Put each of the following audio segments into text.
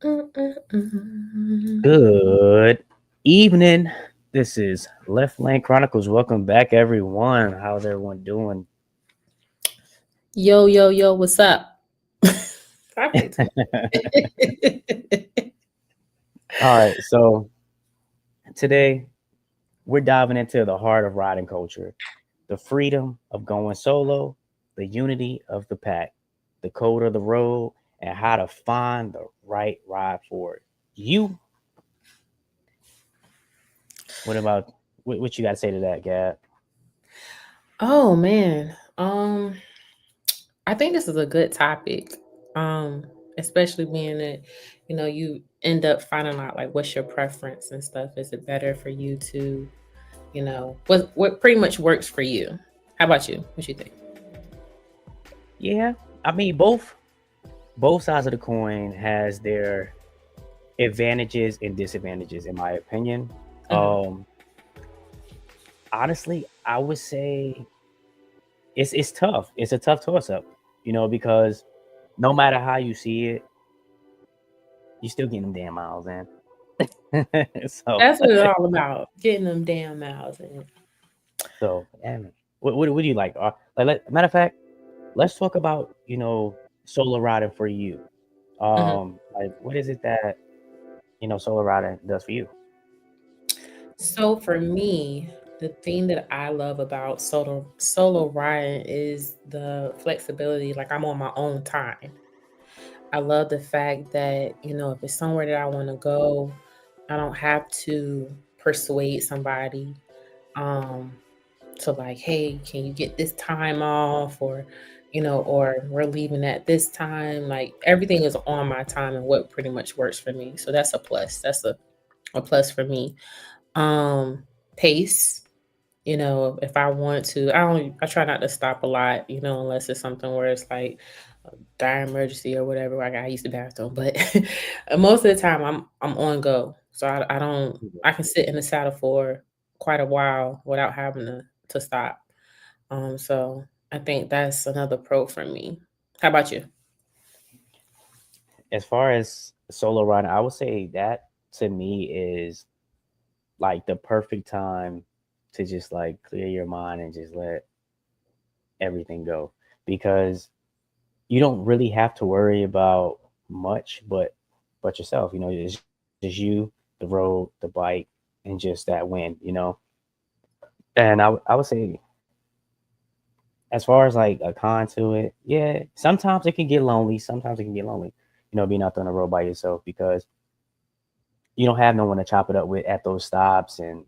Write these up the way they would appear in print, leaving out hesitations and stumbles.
Good evening. This is Left Lane Chronicles. Welcome back, everyone. How's everyone doing? Yo, yo, yo, what's up? I play too. All right, so today we're diving into the heart of riding culture, the freedom of going solo, the unity of the pack, the code of the road, and how to find the right ride for you. What about what you got to say to that, Gab? Oh man. I think this is a good topic. Um, Especially being that, you end up finding out like what's your preference and stuff. Is it better for you to, what pretty much works for you? How about you? What you think? Yeah, I mean both sides of the coin has their advantages and disadvantages in my opinion. Hmm. Um Honestly, I would say it's tough. It's a tough toss up, because no matter how you see it, you still getting them damn miles in. so That's what it's all about. Getting them damn miles in. yeah, man. What do you like? Matter of fact, let's talk about solo riding for you. Hmm. Like what is it that solo riding does for you? So for me, the thing that I love about solo riding is the flexibility. Like I'm on my own time. I love the fact that, if it's somewhere that I want to go, I don't have to persuade somebody um to like, hey, can you get this time off or we're leaving at this time. Like everything is on my time and what pretty much works for me. So that's a plus. That's a plus for me. Um Pace. If I want to, I try not to stop a lot, unless it's something where it's like a dire emergency or whatever, like I gotta use the bathroom. But most of the time I'm on go. So I don't I can sit in the saddle for quite a while without having to stop. So I think that's another pro for me. How about you? As far as solo riding, I would say that to me is like the perfect time to just like clear your mind and just let everything go because you don't really have to worry about much but yourself. It's just you, the road, the bike, and just that wind. And I would say as far as like a con to it, yeah, sometimes it can get lonely. Sometimes it can get lonely, being out there on the road by yourself because you don't have no one to chop it up with at those stops and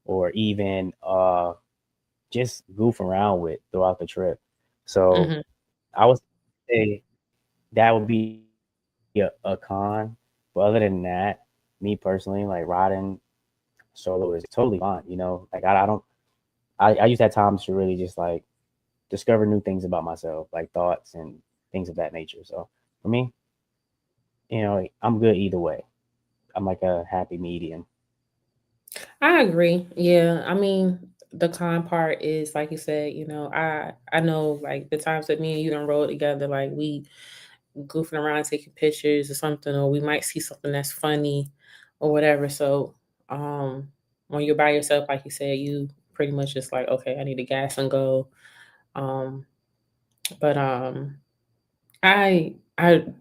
or even just goof around with throughout the trip. So Hmm. I would say that would be a con. But other than that, me personally, like riding solo is totally fine. Like I don't I use that time to really just like discover new things about myself, like thoughts and things of that nature. So for me, I'm good either way. I'm like a happy medium. I agree. Yeah. I mean, the con part is like you said, I know like the times that me and you done rode together, like we goofing around taking pictures or something, or we might see something that's funny or whatever. So um when you're by yourself, like you said, you pretty much just like, okay, I need to gas and go. Um but I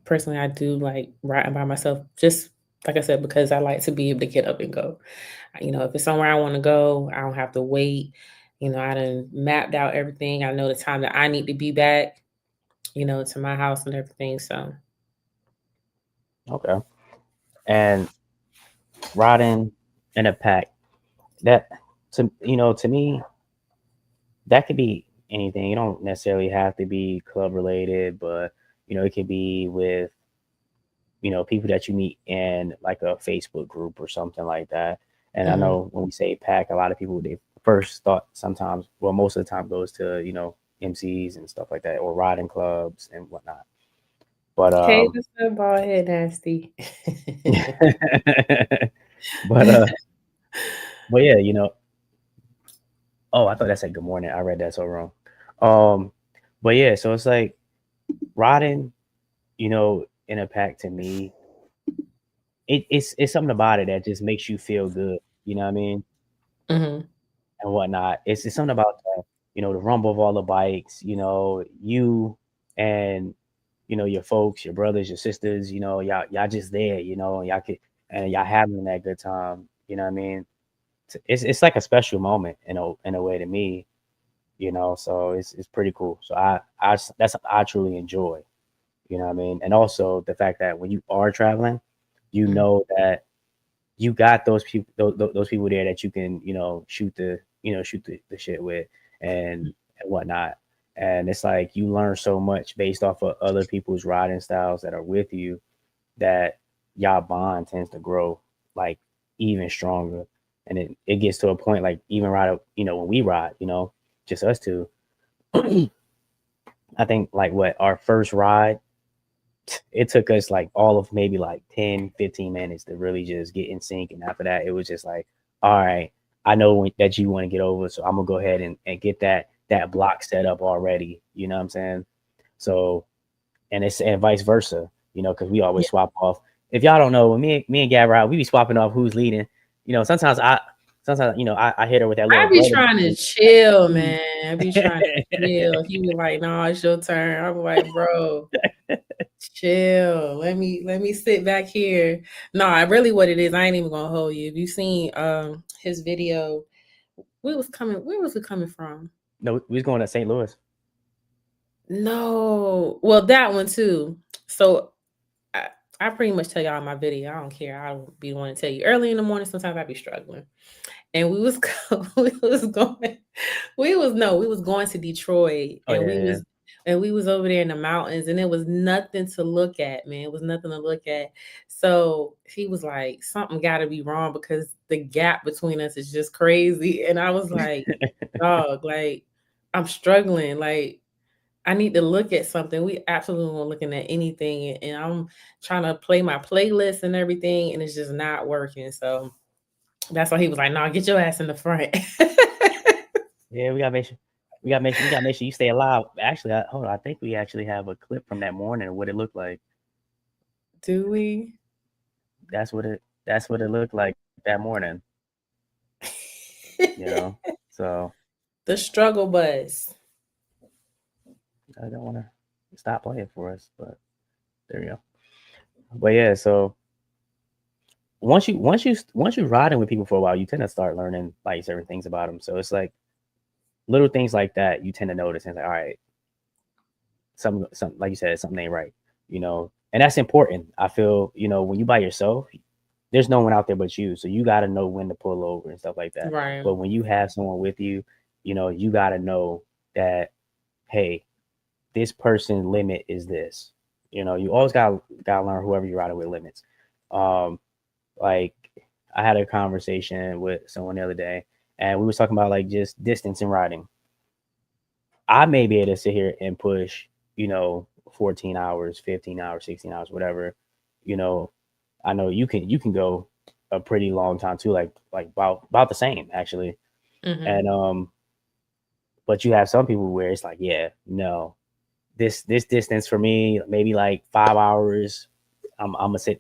personally I do like riding by myself just like I said, because I like to be able to get up and go. If it's somewhere I want to go, I don't have to wait. I done mapped out everything. I know the time that I need to be back, to my house and everything. So Okay. And riding in a pack, that to me, that could be anything. You don't necessarily have to be club related, but it could be with people that you meet in like a Facebook group or something like that. And I mhm. know when we say pack, a lot of people they first thought sometimes, well, most of the time goes to MCs and stuff like that, or riding clubs and whatnot. But Hey, what's up, bald head nasty? but uh, but yeah, Oh, I thought that said good morning. I read that so wrong. Um, but yeah, so it's like riding, in a pack to me. it's something about it that just makes you feel good. You know what I mean? Mhm. And whatnot. It's something about that, the rumble of all the bikes, you and your folks, your brothers, your sisters, y'all just there, and y'all having that good time. You know what I mean? It's like a special moment in a way to me, so it's pretty cool. So that's something I truly enjoy. You know what I mean? And also the fact that when you are traveling, you Mhm. know that you got those people those people there that you can shoot the shit with and whatnot. And it's like you learn so much based off of other people's riding styles that are with you, that y'all bond tends to grow like even stronger. And it gets to a point like even when we ride, just us two. I think like what our first ride, it took us like all of maybe like 10-15 minutes to really just get in sync. And after that, it was just like, all right, I know that you want to get over, so I'm gonna go ahead and get that block set up already. You know what I'm saying? So, and vice versa, because we always Yeah. swap off. If y'all don't know, when me and Gab ride, we be swapping off who's leading. Sometimes I hit her with that I little be brother. trying to chill, man. I be trying to chill. He be like, "No, it's your turn." I'm like, "Bro, chill. Let me sit back here." No, I really what it is, I ain't even gonna hold you. If you seen his video, where was we coming from? No, we was going to St. Louis. No. Well, that one too. So I, I pretty much tell y'all in my video. I don't care. I don't be the one to tell you. Early in the morning, sometimes I be struggling. And we was we was going we was going to Detroit, Oh yeah, yeah. and we was over there in the mountains, and it was nothing to look at, man. It was nothing to look at. So he was like, something gotta be wrong because the gap between us is just crazy. And I was like, dog, like I'm struggling. Like I need to look at something. We absolutely weren't looking at anything. And I'm trying to play my playlist and everything, and it's just not working. So that's why he was like, "No, get your ass in the front." Yeah, we gotta make sure you stay alive. Actually, hold on. I think we actually have a clip from that morning of what it looked like. Do we? That's what it looked like that morning. So The struggle bus. I don't want to stop playing for us, but there we go. But yeah, so once you riding with people for a while, you tend to start learning like certain things about them. So it's like little things like that you tend to notice, and it's like, all right, some like you said, something ain't right, and that's important. I feel when you by yourself, there's no one out there but you, so you got to know when to pull over and stuff like that. Right. But when you have someone with you, you got to know that, hey, this person limit is this. You always got to learn whoever you're riding with limits. Um, like I had a conversation with someone the other day, and we was talking about like just distance and riding. I may be able to sit here and push, 14 hours, 15 hours, 16 hours, whatever. You know, I know you can go a pretty long time too, like about the same actually. Mhm. And but you have some people where it's like, yeah, no, this distance for me, maybe like 5 hours. I'm gonna sit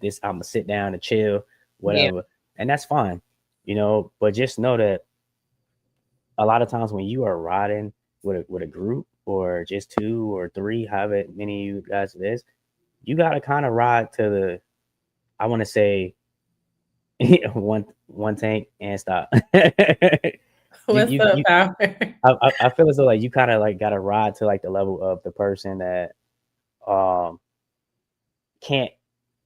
down and chill, Yeah. whatever, and that's fine. But just know that a lot of times when you are riding with a group or just two or three, however many of you guys it is, you gotta kind of ride to the, I want to say, one tank and stop. you What's you up, you. Howard? I feel as though like you kind of like gotta ride to like the level of the person that um can't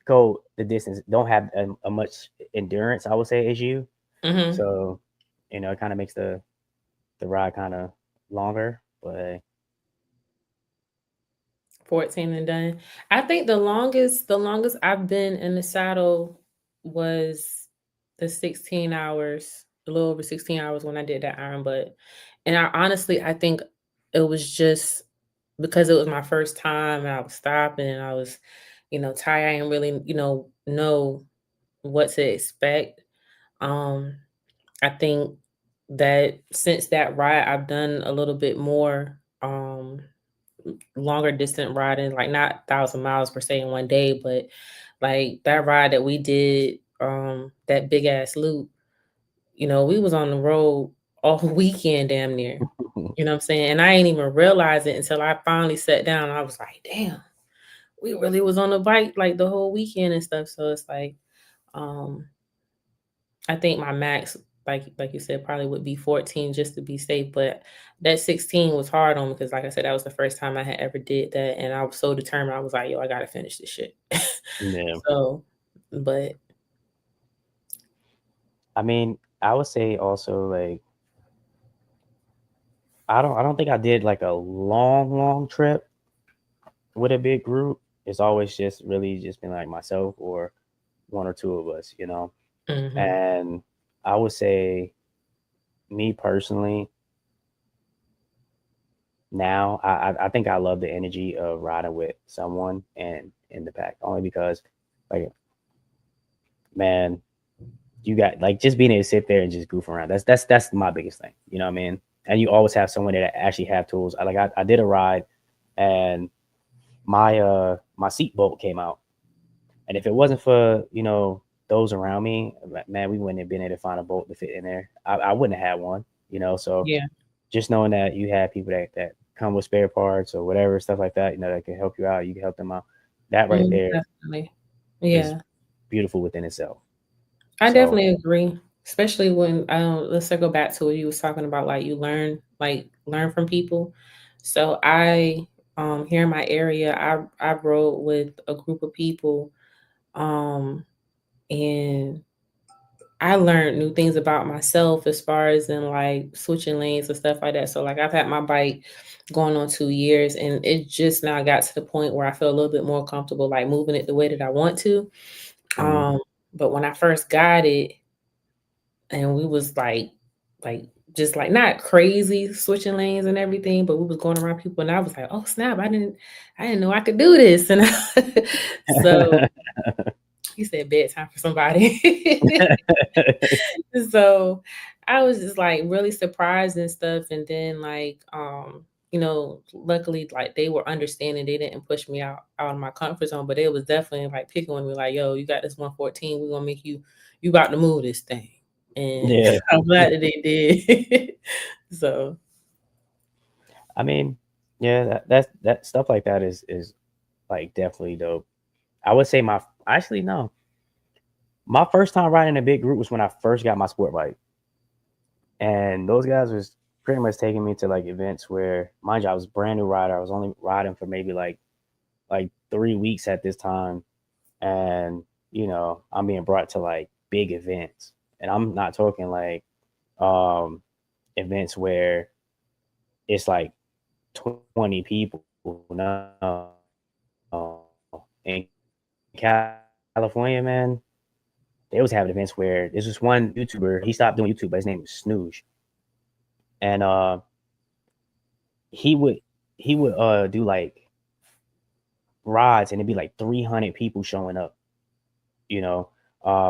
go the distance, don't have a much endurance, I would say, as you. Mhm. So it kind of makes the ride kind of longer, but 14 and done. I think the longest I've been in the saddle was the 16 hours, a little over 16 hours when I did that iron butt. And I think it was just because it was my first time and I was stopping and I was, tired. I didn't really, know what to expect. Um, I think that since that ride, I've done a little bit more. longer distant riding, like not 1,000 miles per se in one day, but like that ride that we did, that big ass loop, we was on the road all weekend damn near. You know what I'm saying? And I ain't even realize it until I finally sat down. I was like, damn, we really was on the bike like the whole weekend and stuff. So it's like, um, I think my max, like you said, probably would be 14 just to be safe. But that 16 was hard on me because, like I said, that was the first time I had ever did that, and I was so determined. I was like, "Yo, I gotta finish this shit." Yeah. So, but I mean, I would say also like I don't think I did like a long trip with a big group. It's always just really just been like myself or one or two of us, you know. mhm, And I would say me personally, now I think I love the energy of riding with someone and in the pack only because like man, you got like just being able to sit there and just goof around. That's my biggest thing. You know what I mean? And you always have someone that actually have tools. I did a ride and my seat bolt came out. And if it wasn't for, those around me, man, we wouldn't have been able to find a bolt to fit in there. I wouldn't have had one, so yeah, just knowing that you have people that come with spare parts or whatever, stuff like that, that can help you out, you can help them out. That right there definitely, is yeah. beautiful within itself. I So definitely agree, especially when let's circle back to what you was talking about, like you learn from people. So I here in my area, I rode with a group of people, um and I learned new things about myself as far as in like switching lanes and stuff like that. So like I've had my bike going on 2 years, and it just now got to the point where I feel a little bit more comfortable like moving it the way that I want to. mhm. Um, but when I first got it, and we was like just like not crazy switching lanes and everything, but we was going around people, and I was like, oh snap, I didn't know I could do this. And so he said bedtime for somebody. So I was just like really surprised and stuff. And then like luckily like they were understanding, they didn't push me out of my comfort zone, but it was definitely like picking on me like, yo, you got this 114, we're gonna make you about to move this thing. And Yeah. I'm glad that they did. So I mean, yeah, that stuff like that is like definitely dope. I would say my actually no. My first time riding a big group was when I first got my sport bike. And those guys was pretty much taking me to like events where mind you, I was a brand new rider. I was only riding for maybe like 3 weeks at this time. And, I'm being brought to like big events. And I'm not talking like um events where it's like 20 people. No. In California, man, they was having events where there's this one YouTuber, he stopped doing YouTube, but his name was Snooge. And he would he would do like rides and it'd be like 300 people showing up, you know.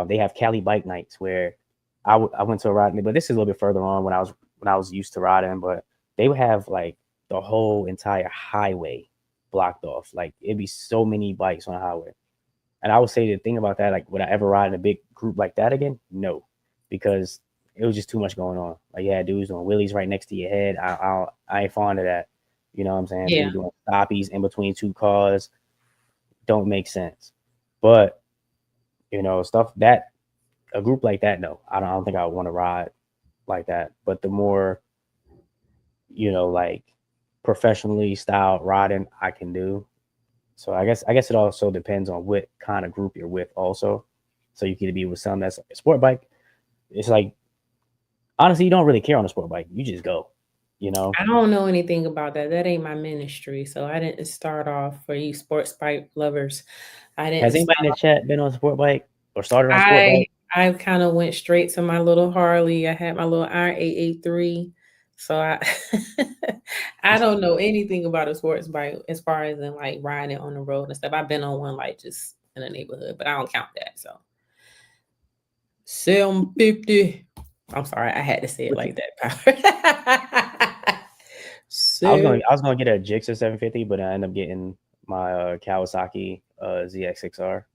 They have Cali bike nights where I went to a ride, but this is a little bit further on when I was used to riding, but they would have like the whole entire highway blocked off. Like it'd be so many bikes on the highway. And I would say the thing about that, like, would I ever ride in a big group like that again? No, because it was just too much going on. Like, yeah, dudes doing wheelies right next to your head. I ain't fond of that. You know what I'm saying? yeah. People doing stoppies in between two cars don't make sense. But stuff that a group like that, no, I don't think I would want to ride like that. But the more like professionally styled riding I can do. So I guess it also depends on what kind of group you're with also. So you could be with some that's a sport bike. It's like honestly, you don't really care on a sport bike. You just go, you know. I don't know anything about that. That ain't my ministry. So I didn't start off for you sports bike lovers. I didn't Has anybody in the chat been on a sport bike or started on a sport I bike? I kinda went straight to my little Harley. I had my little Iron 883. So I I don't know anything about a sports bike as far as in, like, riding it on the road and stuff. I've been on one, like, just in the neighborhood, but I don't count that, so 750. I'm sorry, I had to say it What you like that. Sick. I was gonna get a Gixxer 750, but I ended up getting my Kawasaki ZX6R.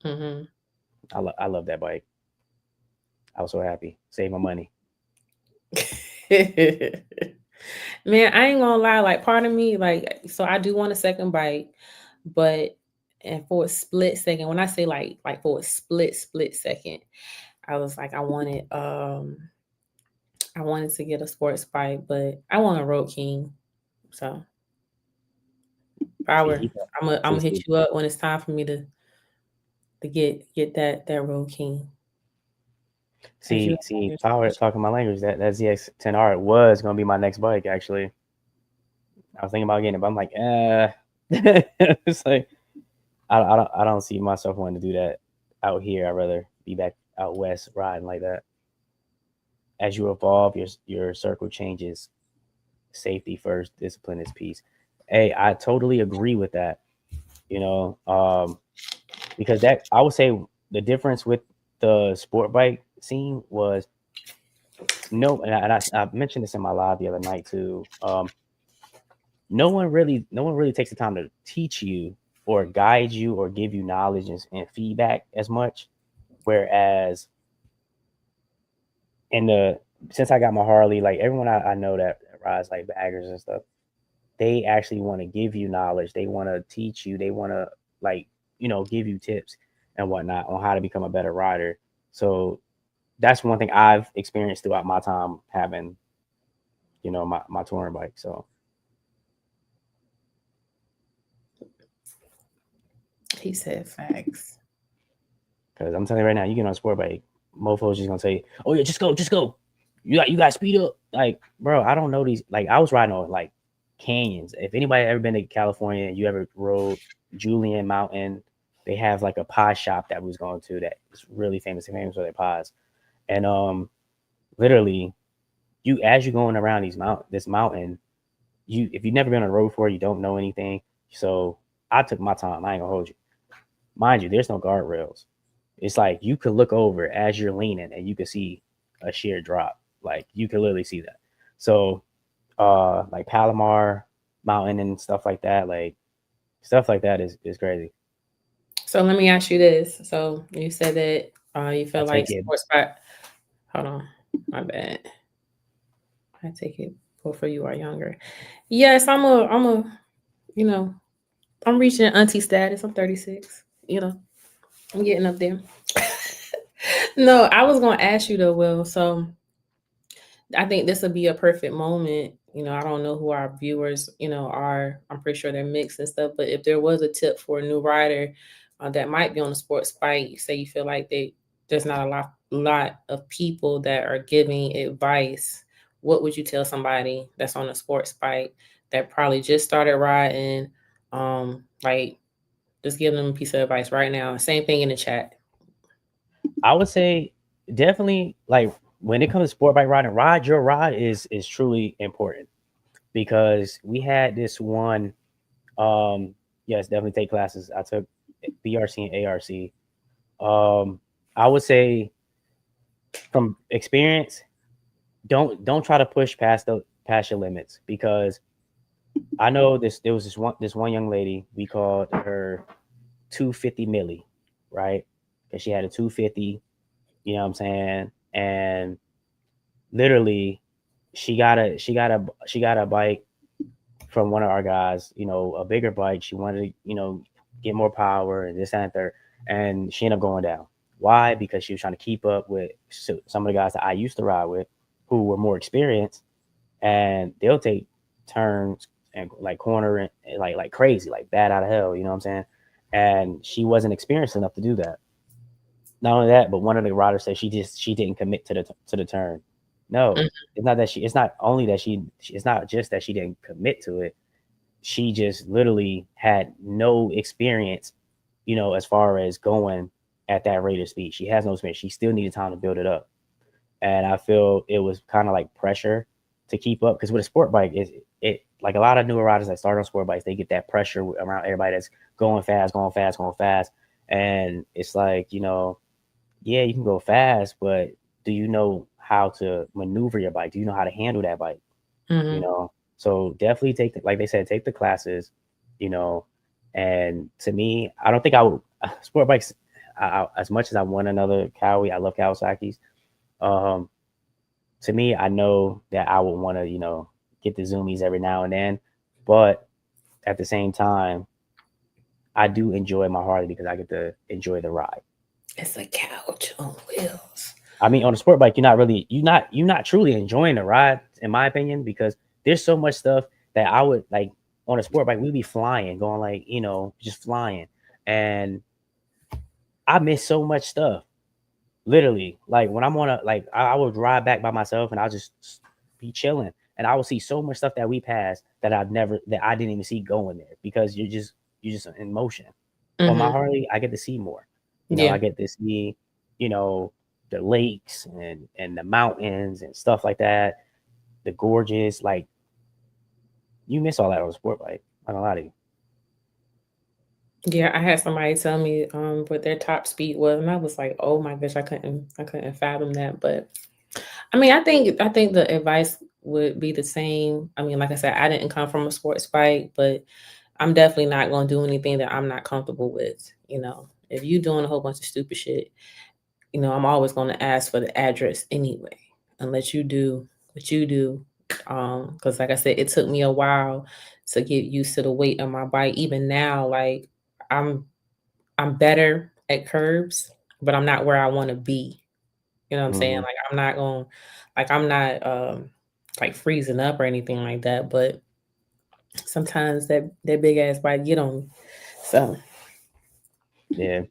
Mhm. I love that bike. I was so happy. Save my money. Man, I ain't gonna lie, like, part of me, like so I do want a second bike, but and for a split second, when I say like for a split second, I was like, I wanted to get a sports bike, but I want a Road King. So if I See, were, he, I'm see, gonna hit see, you up when it's time for me to get that Road King as you see. have Power your talking my language. That ZX10R was gonna be my next bike. Actually, I was thinking about getting it, but I'm like, it's like I don't see myself wanting to do that out here. I'd rather be back out west riding like that. As you evolve, your circle changes. Safety first, discipline is peace. Hey, I totally agree with that. You know, because that I would say the difference with the sport bike scene was no, I mentioned this in my live the other night too. No one really takes the time to teach you or guide you or give you knowledge and feedback as much. Whereas in the since I got my Harley, like everyone I know that rides like baggers and stuff, they actually want to give you knowledge. They want to teach you. They want to like give you tips and whatnot on how to become a better rider. So that's one thing I've experienced throughout my time having my touring bike. So He said facts. because I'm telling you right now, you get on a sport bike, mofo's just gonna say, "Oh yeah, just go. You got speed up." Like, bro, I don't know these. Like, I was riding on like canyons. If anybody ever been to California and you ever rode Julian Mountain, they have like a pie shop that we was going to that is really famous for their pies. And literally, you as you're going around this mountain, you if you've never been on a road before, you don't know anything. So I took my time. I ain't gonna hold you. Mind you, there's no guardrails. It's like you could look over as you're leaning and you could see a sheer drop. Like you could literally see that. So like Palomar Mountain and stuff like that, like stuff like that is crazy. So let me ask you this. So you said that you I feel like take it. sports bike. Hold on, my bad. I take it before you are younger. Yes, you know, I'm reaching auntie status. I'm 36. I'm getting up there. No, I was gonna ask you though, Will. So I think this would be a perfect moment. I don't know who our viewers, are. I'm pretty sure they're mixed and stuff. But if there was a tip for a new rider that might be on a sports bike, say you feel like there's not a lot of people that are giving advice, what would you tell somebody that's on a sports bike that probably just started riding? Like just give them a piece of advice right now. Same thing in the chat. I would say definitely like when it comes to sport bike riding, ride your ride is truly important because we had this one. Yes, definitely take classes. I took BRC and ARC. I would say from experience, don't try to push past your limits because I know there was this one young lady, we called her 250 milli, right? Because she had a 250, you know what I'm saying? And literally she got a bike from one of our guys, a bigger bike. She wanted to, get more power and this and that. And she ended up going down. Why? Because she was trying to keep up with some of the guys that I used to ride with who were more experienced and they'll take turns and like corner and like crazy, like bad out of hell, you know what I'm saying? And she wasn't experienced enough to do that. Not only that, but one of the riders said she didn't commit to the turn. No, it's not only that it's not just that she didn't commit to it. She just literally had no experience, as far as going at that rate of speed. She has no experience. She still needed time to build it up. And I feel it was kind of like pressure to keep up because with a sport bike, it like a lot of newer riders that start on sport bikes, they get that pressure around everybody that's going fast, and it's like yeah, you can go fast, but do you know how to maneuver your bike? Do you know how to handle that bike? You Mm-hmm. know, So definitely take like they said, take the classes, you know. And to me, I don't think I would sport bikes. As much as I want another Kawi, I love Kawasaki's. Um, to me, I know that I would want to, get the zoomies every now and then, but at the same time, I do enjoy my Harley because I get to enjoy the ride. It's a couch on wheels. I mean, on a sport bike, you're not truly enjoying the ride, in my opinion, because there's so much stuff that I would like on a sport bike. We'd be flying, going like just flying, and I miss so much stuff. Literally, like when I'm on a like I would ride back by myself and I'll just be chilling, and I will see so much stuff that we passed that I didn't even see going there because you're just in motion. On my Mhm. Harley, I get to see more. I Yeah. get to see, you know, the lakes and the mountains and stuff like that. The gorges, like you miss all that on a sport bike. I'm not gonna lie to you. Yeah, I had somebody tell me what their top speed was, and I was like, "Oh my gosh, I couldn't fathom that." But I mean, I think the advice would be the same. I mean, like I said, I didn't come from a sports bike, but I'm definitely not going to do anything that I'm not comfortable with. If you doing a whole bunch of stupid shit, I'm always going to ask for the address anyway, and let you do what you do. Because like I said, it took me a while to get used to the weight of my bike. Even now, like I'm I'm better at curbs, but I'm not where I want to be. You know what I'm saying? Hmm. Like I'm not like freezing up or anything like that, but sometimes that big ass bike get on me. So Yeah,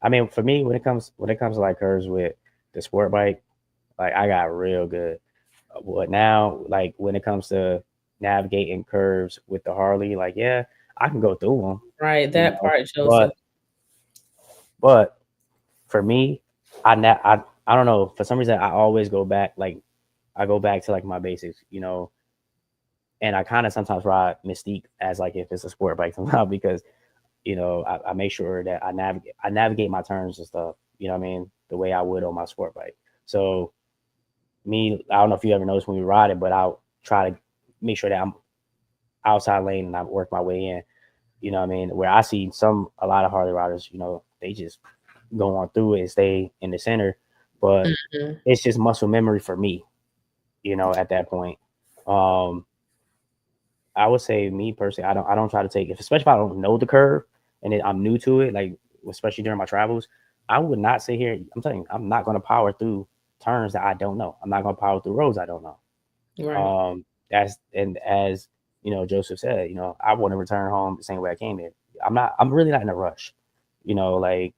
I mean, for me, when it comes to like curves with the sport bike, like I got real good. But now, like when it comes to navigating curves with the Harley, like yeah, I can go through them, right, you that know. part, Joseph. But but for me, I don't know. For some reason, I always go back. Like I go back to like my basics, and I kind of sometimes ride Mystique as like if it's a sport bike somehow because I make sure that I navigate my turns and stuff. You know what I mean? The way I would on my sport bike. So me, I don't know if you ever noticed when we ride it, but I'll try to make sure that I'm outside lane and I work my way in. You know what I mean? Where I see a lot of Harley riders, they just go on through it and stay in the center, but Mhm. it's just muscle memory for me. At that point. Um, I would say me personally, I don't try to take if especially if I don't know the curve and I'm new to it, like especially during my travels, I would not sit here. I'm telling you, I'm not gonna power through turns that I don't know. I'm not gonna power through roads I don't know. Right. That's and as Joseph said, I want to return home the same way I came here. I'm really not in a rush. Like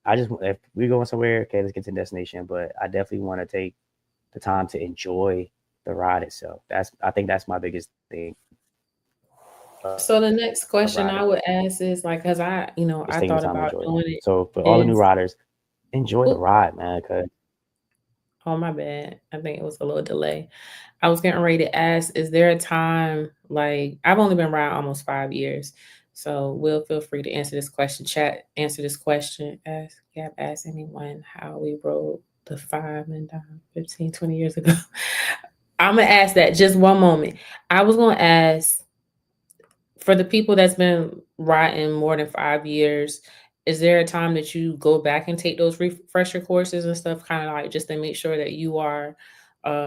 I just if we're going somewhere, okay, let's get to the destination. But I definitely want to take the time to enjoy the ride itself. I think that's my biggest thing of riding. So the next Just question I would ask is like, cause taking the I time to thought enjoy it. about doing it So for all the new is, riders, enjoy the oh, ride, man. Cause oh my bad. I think it was a little delay. I was getting ready to ask, is there a time like I've only been around almost 5 years. So Will feel free to answer this question. Chat, answer this question. Ask anyone how we rode the 5 and 15, 20 years ago. I'm gonna ask that just one moment. I was gonna ask for the people that's been riding more than 5 years, is there a time that you go back and take those refresher courses and stuff, kind of like just to make sure that you are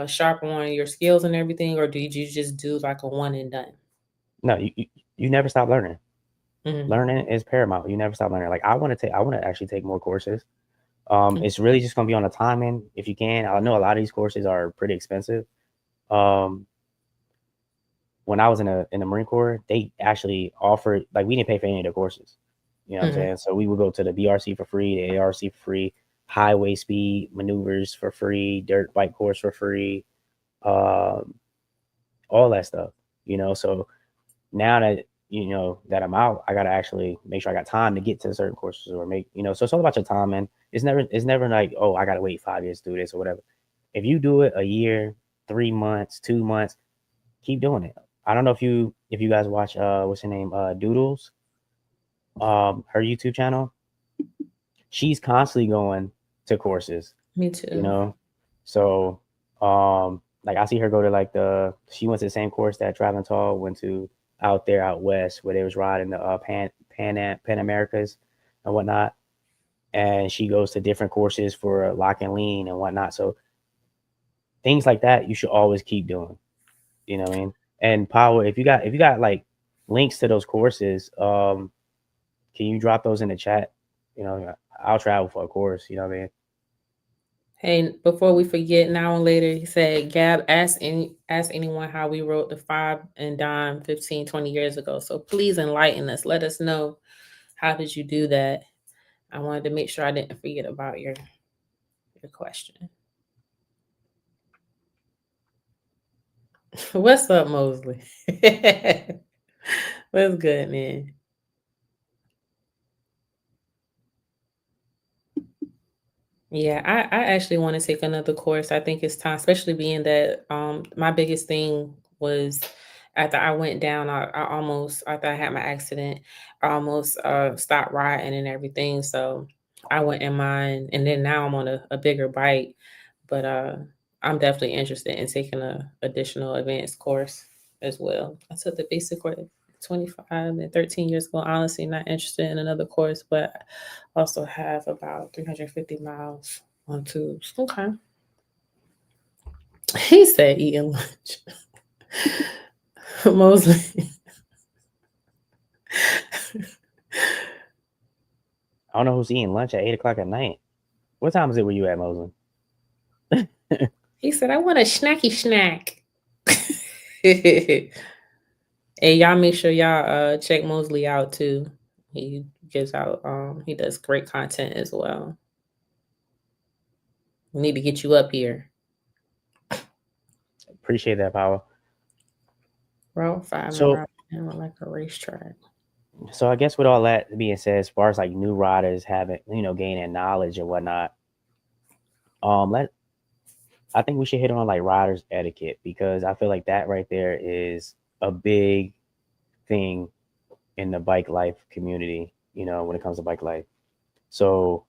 sharp on your skills and everything, or did you just do like a one and done? no, you never stop learning. Hmm. Learning is paramount. You never stop learning. Like I want to actually take more courses. It's really just gonna be on the timing if you can. I know a lot of these courses are pretty expensive. Um, when I was in the Marine Corps, they actually offered like we didn't pay for any of the courses. You know what I'm Hmm. saying? So we would go to the BRC for free, the ARC for free, highway speed maneuvers for free, dirt bike course for free, um, all that stuff. So now that I'm out, I gotta actually make sure I got time to get to certain courses or So it's all about your timing. It's never like, oh, I gotta wait 5 years to do this or whatever. If you do it a year, 3 months, 2 months, keep doing it. I don't know if you guys watch what's her name Doodles, her YouTube channel. She's constantly going to courses, Me you too. know. So um Like I see her go to like she went to the same course that Traveling Tall went to out there out west where they was riding the Pan Americas and whatnot. And she goes to different courses for lock and lean and whatnot. So things like that you should always keep doing. You know what I mean? And Power, if you got like links to those courses, can you drop those in the chat? You know, I'll travel for a course. You know what I mean? Hey, before we forget, now and later, he said, Gab, ask anyone how we wrote the five and dime 15, 20 years ago. So please enlighten us. Let us know, how did you do that? I wanted to make sure I didn't forget about your question. What's up, Mosley? What's good, man? Yeah, I actually want to take another course. I think it's time, especially being that my biggest thing was after I went down, I almost after I had my accident, I almost stopped riding and everything. So I went in mine, and then now I'm on a bigger bike. But I'm definitely interested in taking a additional advanced course as well. I took the basic course 25 and 13 years ago. Honestly, not interested in another course, but also have about 350 miles on tubes. Okay. He said eating lunch. Mosley. I don't know who's eating lunch at 8 o'clock at night. What time is it where you at, Mosley? He said, I want a snacky snack. Hey, y'all make sure y'all check Mosley out too. He gives out he does great content as well. We need to get you up here. Appreciate that, Power. Route 5 and So, Route 10 like a racetrack. so I guess with all that being said, as far as like new riders having, gaining knowledge and whatnot, let I think we should hit on like riders etiquette because I feel like that right there is a big thing in the bike life community. When it comes to bike life. So,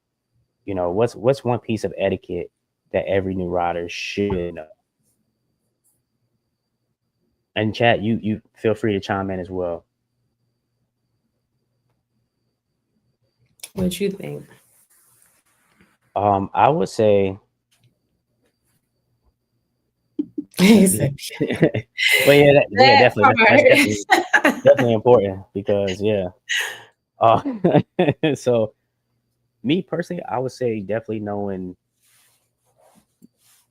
what's one piece of etiquette that every new rider should know? And chat, you feel free to chime in as well. What you think? I would say, He yeah, said well, yeah, yeah, that definitely, that's part. definitely important because yeah. Uh, so me personally, I would say definitely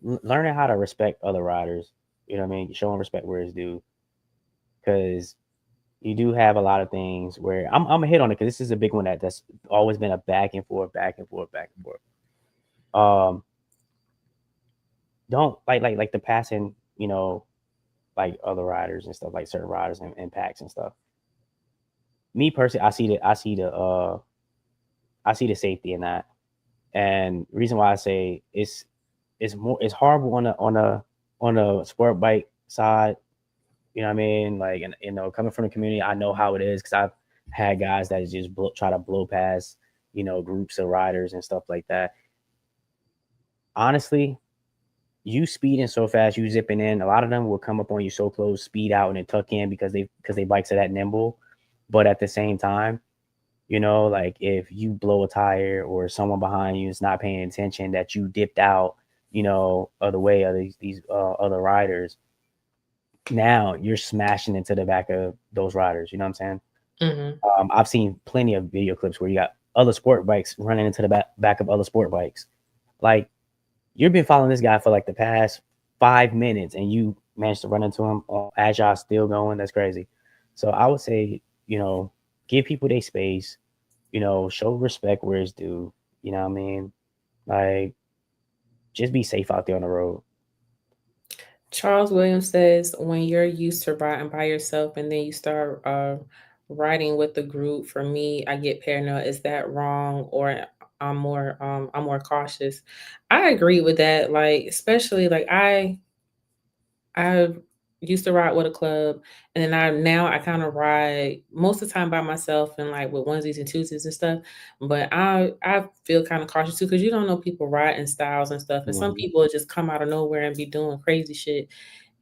learning how to respect other riders. You know what I mean? Showing respect where it's due because you do have a lot of things where I'm gonna hit on it because this is a big one that's always been a back and forth, back and forth, back and forth. Um, don't like the passing, like other riders and stuff, like certain riders and packs and stuff. Me personally, I see the safety in that, and reason why I say it's horrible on a sport bike side. You know what I mean? Like, and coming from the community, I know how it is because I've had guys that just try to blow past, groups of riders and stuff like that. Honestly, you speeding so fast, you zipping in. A lot of them will come up on you so close, speed out, and then tuck in because they bikes are that nimble. But at the same time, like if you blow a tire or someone behind you is not paying attention, that you dipped out, of the way of these other riders. Now you're smashing into the back of those riders. You know what I'm saying? Hmm. I've seen plenty of video clips where you got other sport bikes running into the back of other sport bikes. Like you've been following this guy for like the past 5 minutes and you managed to run into him as y'all still going. That's crazy. So I would say, give people their space, show respect where it's due. You know what I mean? Like, just be safe out there on the road. Charles Williams says, when you're used to riding by yourself and then you start riding with the group, for me, I get paranoid. Is that wrong? Or I'm more cautious. I agree with that. Like, especially like I Used to ride with a club, and then I kind of ride most of the time by myself and like with onesies and twosies and stuff. But I feel kind of cautious too because you don't know people riding styles and stuff, and some Mhm. people just come out of nowhere and be doing crazy shit.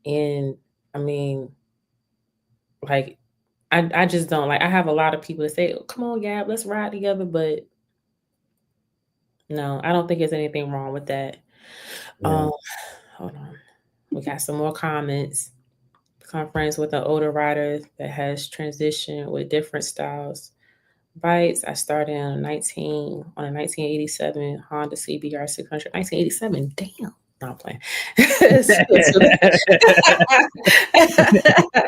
And I mean, like I just don't like. I have a lot of people that say, oh, "Come on, Gab, let's ride together," but no, I don't think there's anything wrong with that. Yeah. Um, hold on, we got some more comments. Become friends with an older rider that has transitioned with different styles. Bikes, I started on a 1987 Honda CBR 600. 1987, damn. No, I'm playing.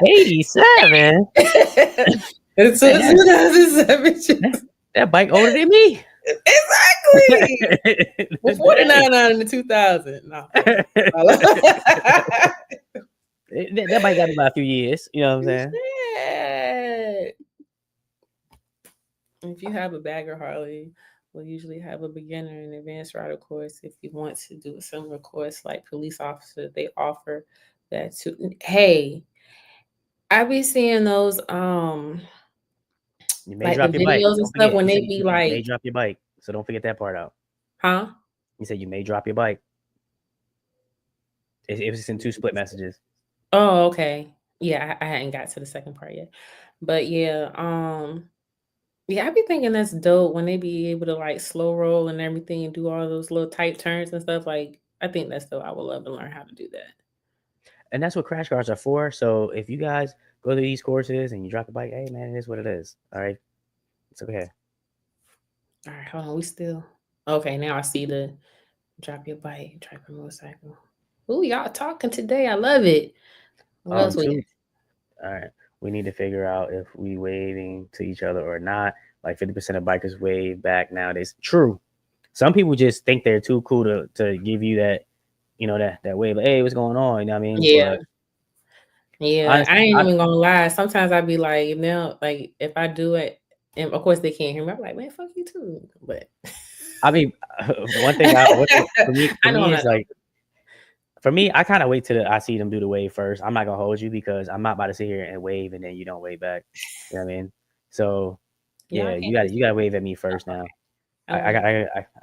'87. It's Man, that 2007. that bike older than me. Exactly. Well, 49 out in the 2000. No, I'm playing. That bike got me by a few years. You know what I'm saying? Shit. If you have a bagger Harley, we'll usually have a beginner and advanced rider course. If you want to do a similar course like police officer, they offer that too. Hey, I be seeing those You may like the drop your bike. videos and Don't stuff forget. when You they said be you may like, drop your bike, so don't forget that part out. huh? You said you may drop your bike if it's in two split messages. Oh, okay. Yeah, I hadn't got to the second part yet. But yeah, yeah, I be thinking that's dope when they be able to like slow roll and everything and do all those little tight turns and stuff. Like, I think that's dope. I would love to learn how to do that. And that's what crash cars are for. So if you guys go to these courses and you drop the bike, hey man, it is what it is. All right, it's okay. All right, hold on. We still okay. Now I see the drop your bike, drive your motorcycle. Ooh, y'all talking today. I love it. What else we got? Two. All right, we need to figure out if we waving to each other or not. Like 50% of bikers wave back nowadays. True. Some people just think they're too cool to give you that, that wave. Like, hey, what's going on? You know what I mean? Yeah, But yeah. I honestly, ain't even gonna lie. Sometimes I be like, now, like if I do it, and of course they can't hear me. I'm like, man, fuck you too. But I mean, one thing for I know me I'm is not. like, for me, I kind of wait till I see them do the wave first. I'm not gonna hold you because I'm not about to sit here and wave and then you don't wave back. You know what I mean? So Y'all yeah, can't you gotta wave at me first now. I won't.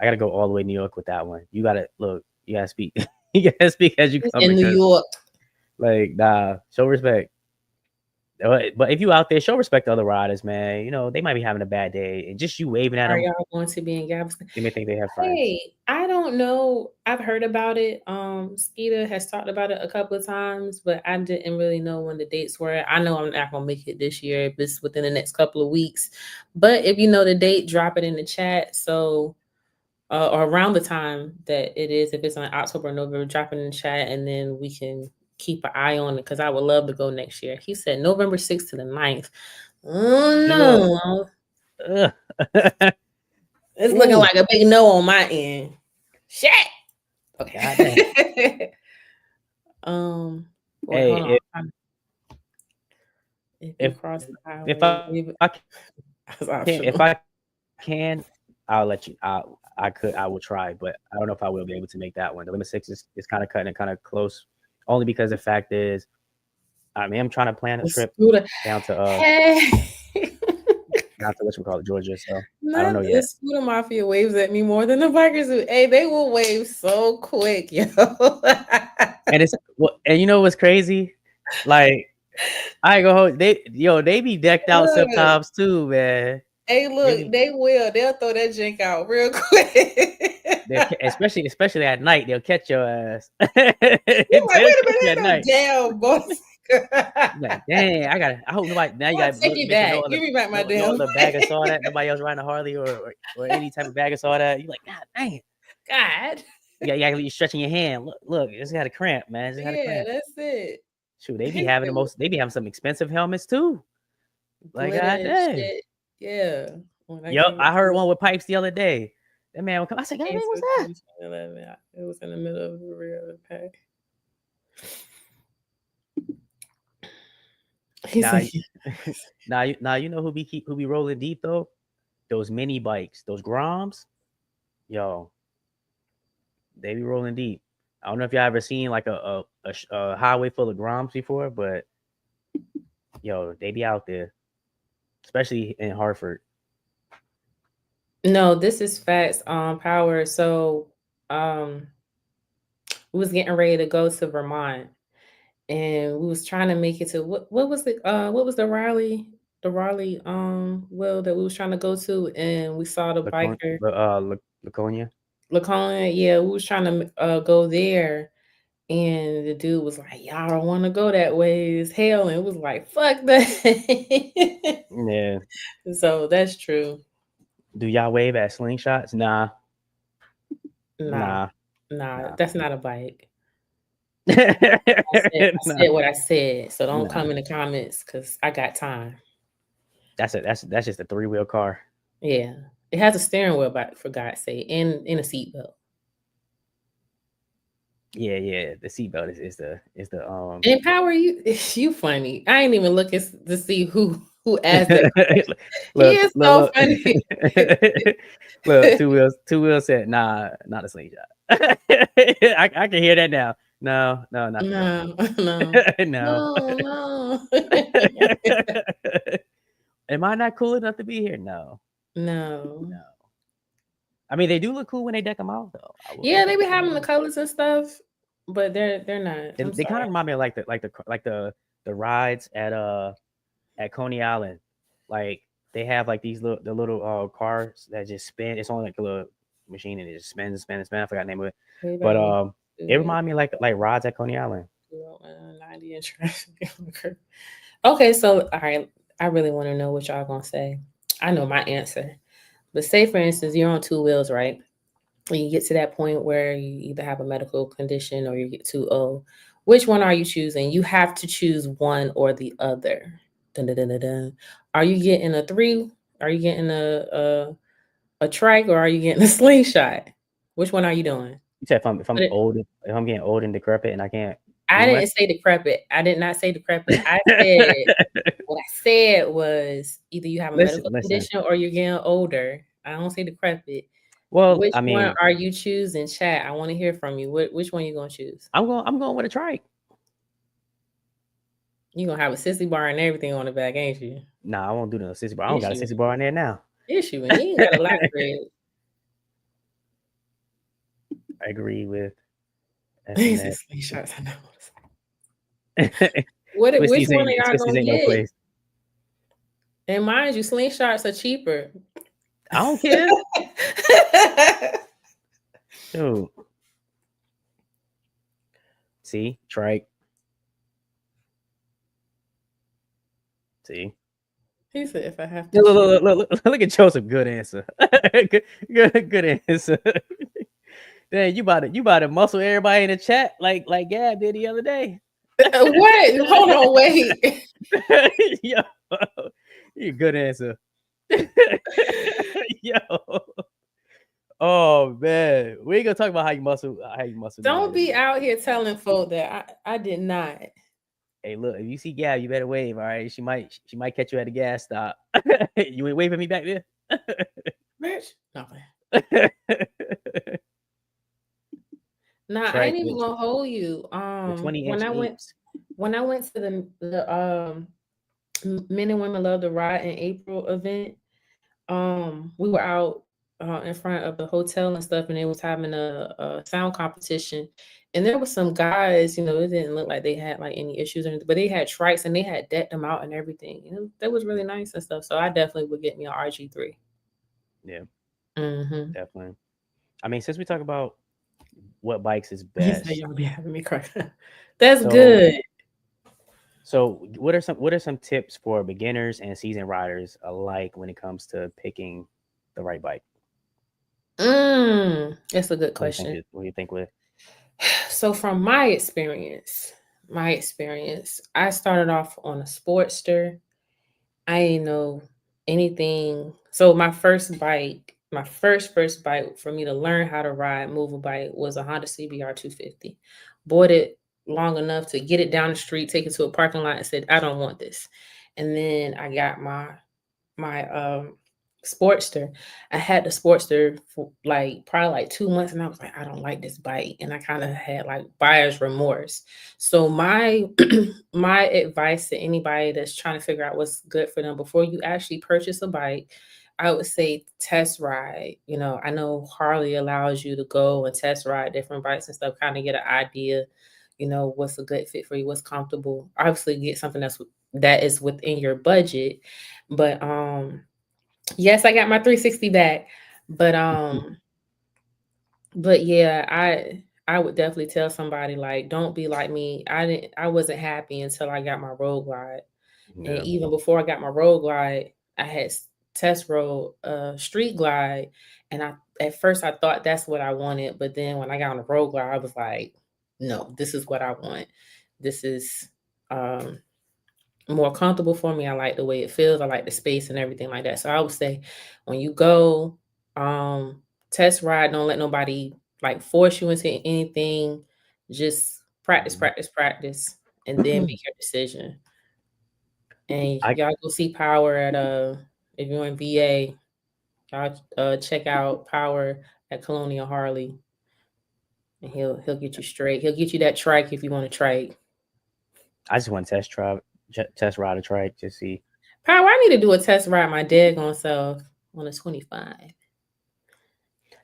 I gotta go all the way to New York with that one. You gotta look. You gotta speak. You gotta speak as you It's come in New because York. like nah, show respect. But if you out there, show respect to other riders, man. You know they might be having a bad day, and just you waving at Are them, y'all going to be in Galveston? they may think they have friends. Hey, I don't know. I've heard about it. Skeeta has talked about it a couple of times, but I didn't really know when the dates were. I know I'm not gonna make it this year if it's within the next couple of weeks. But if you know the date, drop it in the chat. So or around the time that it is, if it's on October or November, drop it in the chat and then we can keep an eye on it because I would love to go next year. He said November 6th to the 9th. Oh You know, no. ugh. It's looking Ooh, like a big no on my end. Shit. goddamn. Okay. Boy, hold Hey, on. If you if cross the if highway, leave it I as can, optional. if I can, I'll let you. I will try, but I don't know if I will be able to make that one. The limit six is kind of cutting it kind of close, only because the fact is, I mean, I'm trying to plan a The trip scooter. down to Hey. what you call it, Georgia. So I don't know Not the yet. scooter mafia waves at me more than the bikers do. Hey, they will wave so quick, yo. And it's and you know what's crazy? Like I ain't gonna hold they be decked out Look, sometimes too, man. hey, They look, be they will. They'll throw that jank out real quick. especially at night, they'll catch your ass. You're like, They'll wait a catch you minute, at no night. damn boss. Like, dang, I hope nobody now you I'll got take it making back. Give me back my no damn other bagger saw that. Nobody else riding a Harley or any type of bagger saw that. You like, God dang. God. You stretching your hand. Look, it just got a cramp, man. It just had a Yeah, cramp. that's it. Shoot, they be having some expensive helmets too. Like, Glitter God and dang. shit. Yeah. When I Yep, came I into heard one with pipes the other day. That man would come. I said, God came dang, what's to that? 2011, it was in the middle of the rear of the pack. He's Now, like, now you know who be rolling deep though? Those mini bikes, those Groms. Yo, they be rolling deep. I don't know if y'all ever seen like a highway full of Groms before, but yo, they be out there, especially in Hartford. No, this is facts on power. So, um, we was getting ready to go to Vermont, and we was trying to make it to what was the Raleigh well that we was trying to go to, and we saw the biker Laconia. Laconia. Yeah, we was trying to go there, and the dude was like, "Y'all don't want to go that way. It's hell," and it was like, "Fuck that." Yeah. So that's true. Do y'all wave at slingshots? Nah, Nah, nah, nah, nah. that's not a bike. I Nah, said what I said, so don't nah. come in the comments because I got time. That's just a 3-wheel car. Yeah, it has a steering wheel, but for God's sake, and a seatbelt. Yeah, yeah. The seatbelt is the And power, you you funny. I ain't even looking to see who asked that question. He look, is look, so look. funny. Look, two wheels said, nah, not a slingshot. I can hear that now. No, no, not today. No, no, No. no, no, Am I not cool enough to be here? No, no. no. I mean, they do look cool when they deck them out, though. I Yeah, will they be say having the that. colors and stuff, but they're not. I'm They kind sorry. of remind me of the rides at Coney Island. Like they have like these little cars that just spin. It's only like a little machine and it just spins and spins and spins. I forgot the name of it. Way back But when it we reminded me like rides at Coney Island. grew up in 90 and traffic. Okay, so all right, I really want to know what y'all gonna say. I know my answer. But say for instance, you're on two wheels, right? And you get to that point where you either have a medical condition or you get too old. Which one are you choosing? You have to choose one or the other. Dun, dun, dun, dun, dun. Are you getting a three? Are you getting a trike or are you getting a slingshot? Which one are you doing? You said if Put I'm it, old, if I'm getting old and decrepit and I can't I do much. didn't say decrepit. I did not say decrepit. I said what I said was either you have a Listen, medical listen. condition or you're getting older. I don't say decrepit. Well, Which I one mean, are you choosing, chat? I want to hear from you. Which one you gonna choose? I'm going with a trike. You gonna have a sissy bar and everything on the back, ain't you? Nah, I won't do no sissy bar. I don't got a Issue, sissy bar in there now. issue, and you ain't got a lot for it. I agree with These are SMS. screenshots. I know. What? Which one are y'all Twisties gonna ain't no get? place. And mind you, slingshots are cheaper. I don't care. Dude, see, trike. See. He said, "If I have to Look, choose." look, look, look, look at Joseph. Good answer. Good answer. Dang, you about to muscle everybody in the chat like Gab did the other day. What? Hold on, wait. Yo, you good answer. Yo, oh man, we ain't gonna talk about how you muscle me Don't later. be out here telling folk that I did not. Hey, look, if you see Gab, you better wave. All right, she might catch you at a gas stop. You ain't waving me back there. Bitch. Nothing. Nah, I Trike ain't even with gonna hold you. the 20-inch apes. When I went to the Men and Women Love the Ride in April event, we were out in front of the hotel and stuff, and they was having a sound competition. And there was some guys, it didn't look like they had like any issues or anything, but they had trikes and they had decked them out and everything. That was really nice and stuff. So I definitely would get me an RG3. Yeah, Mm-hmm. definitely. I mean, since we talk about what bikes is He said best, y'all be having me cry. That's so good. what are some tips for beginners and seasoned riders alike when it comes to picking the right bike? That's a good What do you think? question. What do you think with? So from my experience, I started off on a Sportster. I didn't know anything. So my first bike for me to learn how to ride, move a bike was a Honda CBR 250. Bought it long enough to get it down the street, take it to a parking lot, and said, I don't want this. And then I got my Sportster. I had the Sportster for like probably like 2 months, and I was like, I don't like this bike, and I kind of had like buyer's remorse. So my my advice to anybody that's trying to figure out what's good for them before you actually purchase a bike, I would say test ride. You know, I know Harley allows you to go and test ride different bikes and stuff, kind of get an idea. You know what's a good fit for you, what's comfortable. Obviously, get something that is within your budget, but yes, I got my 360 back, but yeah, I would definitely tell somebody like, don't be like me. I wasn't happy until I got my road glide, and Yeah. even before I got my road glide, I had test rode street glide, and I at first I thought that's what I wanted, but then when I got on the road glide, I was like, no, this is what I want. This is um more comfortable for me. I like the way it feels. I like the space and everything like that. So I would say when you go um test ride, don't let nobody like force you into anything. Just practice, Mhm. practice, practice, and then make your decision. And I y'all go see Power at if you're in VA, y'all check out Power at Colonial Harley, and he'll get you straight. He'll get you that trike if you want to trike. I just want to test ride a trike to see. Power, I need to do a test ride my daggone self on a 25.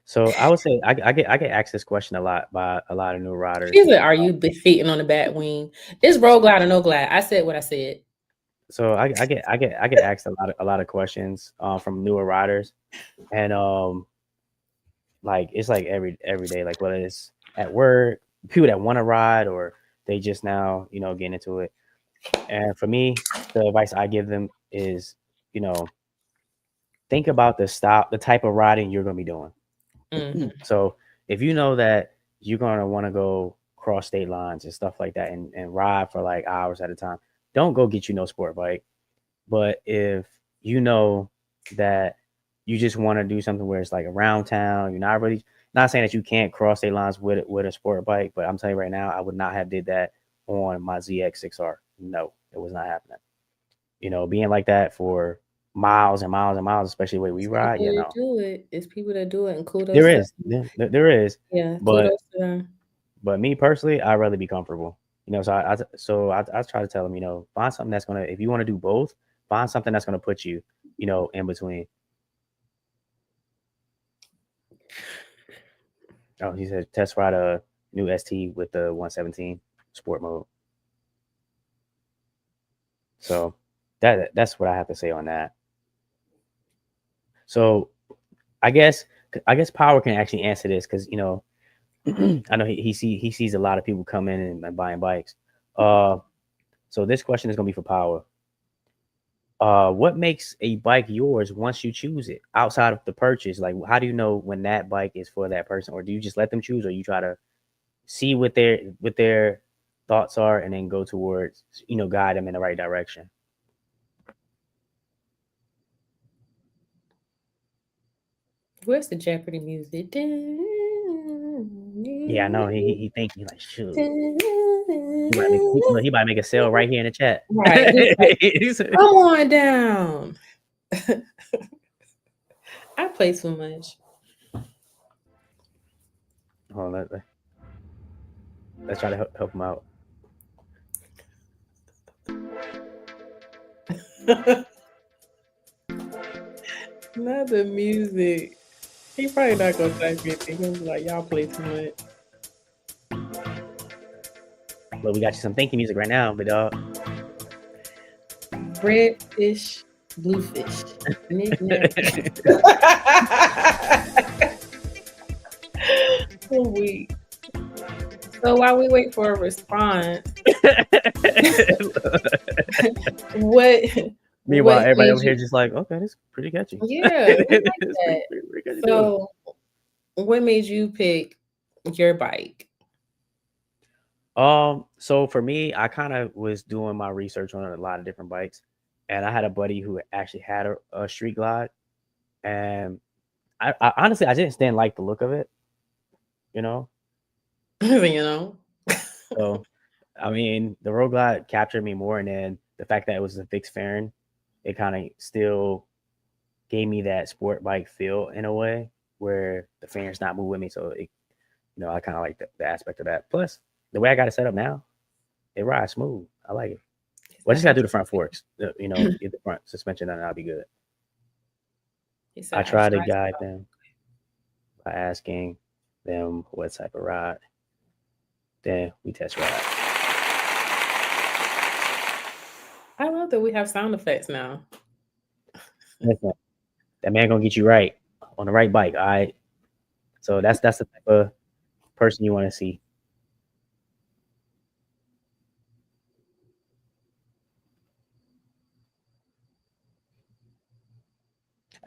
So I would say I get asked this question a lot by a lot of new riders. She said, "Are you defeating on the bat wing? Is road glide or no glide?" I said what I said. So I get asked a lot of questions from newer riders, and like it's like every day, like whether it's at work, people that want to ride or they just now getting into it. And for me, the advice I give them is, you know, think about the type of riding you're gonna be doing. Hmm. So if you know that you're gonna want to go cross state lines and stuff like that and ride for like hours at a time, don't go get you no sport bike. But if you know that you just want to do something where it's like around town, you're not really not saying that you can't cross state lines with a sport bike, but I'm telling you right now, I would not have did that on my ZX6R. No, it was not happening. Being like that for miles and miles and miles, especially the way we It's ride, people you that know. do it. It's people that do it, and kudos There to is. There is. yeah, But kudos to them. but me personally, I'd rather be comfortable. So I try to tell them, find something that's gonna if you want to do both, find something that's gonna put you, in between. Oh, he said test ride a new ST with the 117 sport mode. So that's what I have to say on that. So I guess I guess Power can actually answer this because I know he sees a lot of people come in and buying bikes. Uh, so this question is gonna be for Power. What makes a bike yours once you choose it outside of the purchase? Like, how do you know when that bike is for that person, or do you just let them choose, or you try to see what their thoughts are and then go towards guide them in the right direction? Where's the Jeopardy music? Yeah, I know he think he like shoot. He about to make a sale right here in the chat. Right. He's like, come on down. I play too much. Hold on, let's try to help him out. Not the music. He probably not gonna type anything. He'll be like, y'all play too much. But we got you some thank you music right now, big dog. Red fish, blue fish. Knick-knack. So weak. So while we wait for a response, what Meanwhile, what everybody made over here you just like, okay, this is pretty catchy. yeah, we like It's that. pretty catchy too. So what made you pick your bike? So for me, I kind of was doing my research on a lot of different bikes, and I had a buddy who actually had a street glide, and I honestly I just didn't like the look of it, you know. You know? So I mean, the road glide captured me more, and then the fact that it was a fixed fairing, it kind of still gave me that sport bike feel in a way where the fans not move with me. So it, I kind of like the aspect of that. Plus, the way I got it set up now, it rides smooth. I like it. He Well, I said, just gotta I do the front forks. Get the front suspension done, and I'll be good. he I said, I try to tried guide them by asking them what type of ride. Then we test ride. I love that we have sound effects now. Listen, that man gonna get you right on the right bike. All right. So that's the type of person you want to see.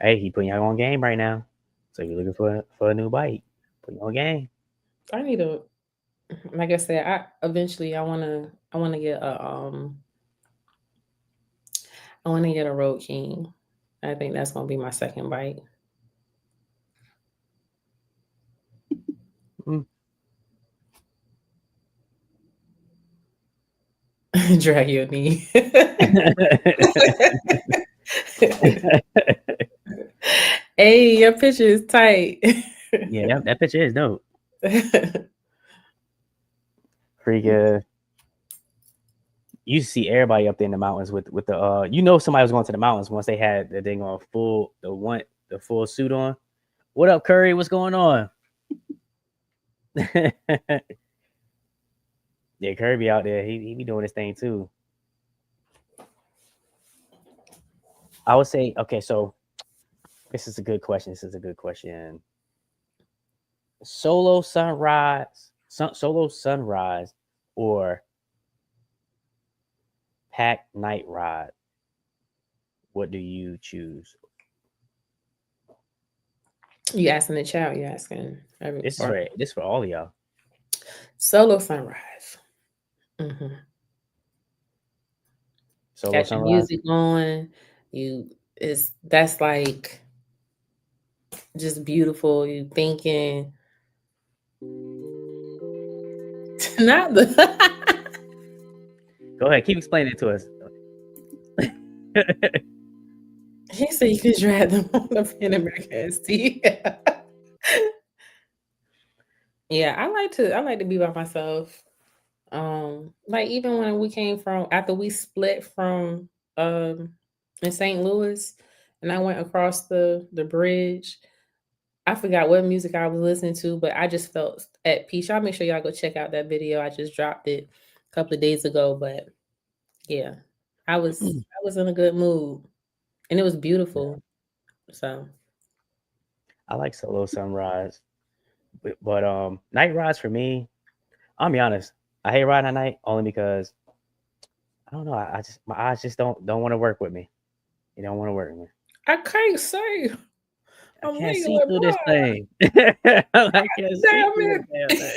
Hey, he putting you on game right now. So you're looking for a new bike. Put you on game. I need to, like I said, I wanna get I wanna get a Road King. I think that's gonna be my second bike. Mm. Drag your knee. Hey, your picture is tight. Yeah, that picture is dope. Pretty good. You see everybody up there in the mountains with the somebody was going to the mountains once they had the thing on the full suit on. What up, Curry? What's going on? Yeah, Kirby out there. He be doing his thing too. I would say, okay, so this is a good question. This is a good question. Solo sunrise, or pack night ride. What do you choose? You asking the child, you asking This is or for all of y'all. solo sunrise. Hmm. Solo Got your sunrise. music on. You is that's like just beautiful. You thinking not the Go ahead, keep explaining it to us. he said you can drag them on the Pan American ST. Yeah, I like to be by myself. Like even when we came from after we split from um in St. Louis and I went across the bridge, I forgot what music I was listening to, but I just felt at peace. Y'all make sure y'all go check out that video. I just dropped it a couple of days ago, but yeah, I was in a good mood and it was Yeah, beautiful. So I like solo sunrise, but night rides for me. I'll be honest. I hate riding at night only because I don't know. I just my eyes just don't want to work with me. You don't want to work with me. I can't say I I'm can't see legally through this blind. thing. I can't see Damn through this it. damn thing.